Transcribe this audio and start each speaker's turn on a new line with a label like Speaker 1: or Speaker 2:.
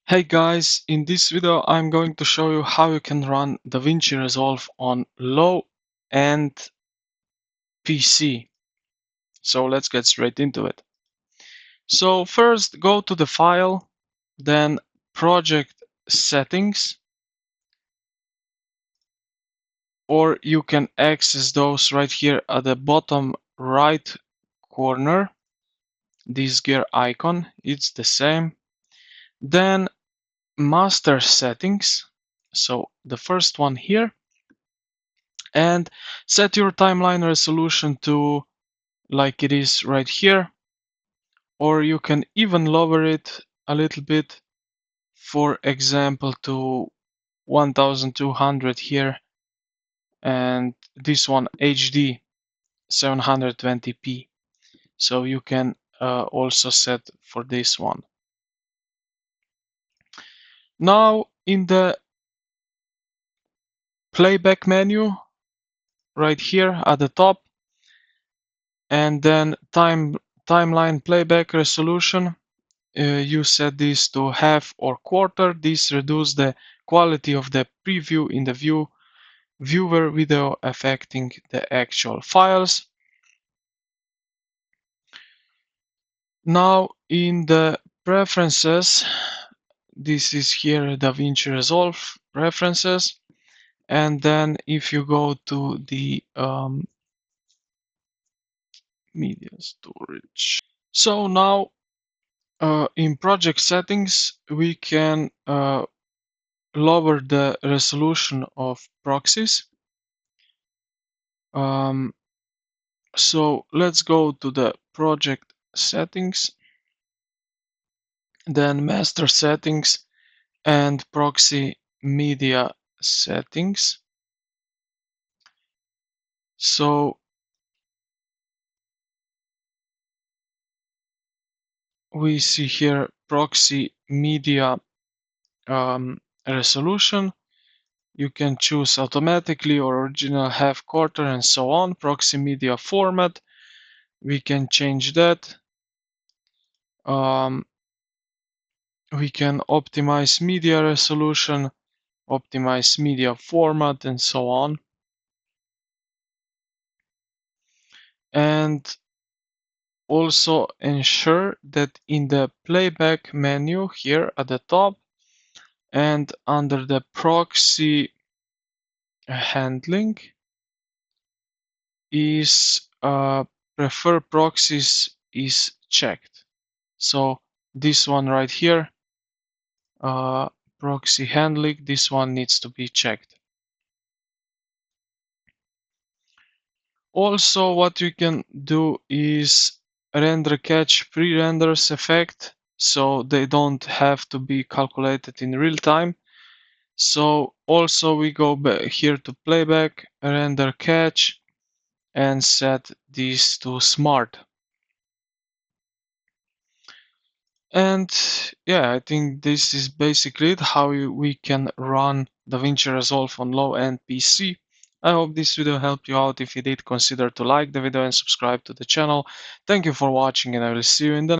Speaker 1: Hey guys, in this video I'm going to show you how you can run Davinci Resolve on low-end PC. So let's get straight into it. So first go to the file, then project settings, or you can access those right here at the bottom right corner. This gear icon, it's the same. Then master settings, so the first one here, and set your timeline resolution to like it is right here, or you can even lower it a little bit, for example to 1200 here, and this one HD 720p, so you can also set for this one. Now in the playback menu right here at the top, and then timeline playback resolution, you set this to half or quarter. This reduces the quality of the preview in the viewer video, affecting the actual files. Now in the preferences, this is here Davinci Resolve preferences, and then if you go to the media storage, so now in project settings we can lower the resolution of proxies. So let's go to the project settings, then master settings and proxy media settings. So we see here proxy media resolution. You can choose automatically or original, half, quarter, and so on. Proxy media format, we can change that. We can optimize media resolution, optimize media format, and so on. And also ensure that in the playback menu here at the top and under the proxy handling is prefer proxies is checked. So this one right here, proxy handling, this one needs to be checked. Also what you can do is render cache pre-renders effect, so they don't have to be calculated in real time. So also we go back here to playback, render cache, and set these to smart. And yeah, I think this is basically it, how we can run Davinci Resolve on low-end PC. I hope this video helped you out. If you did, consider to like the video and subscribe to the channel. Thank you for watching, and I will see you in the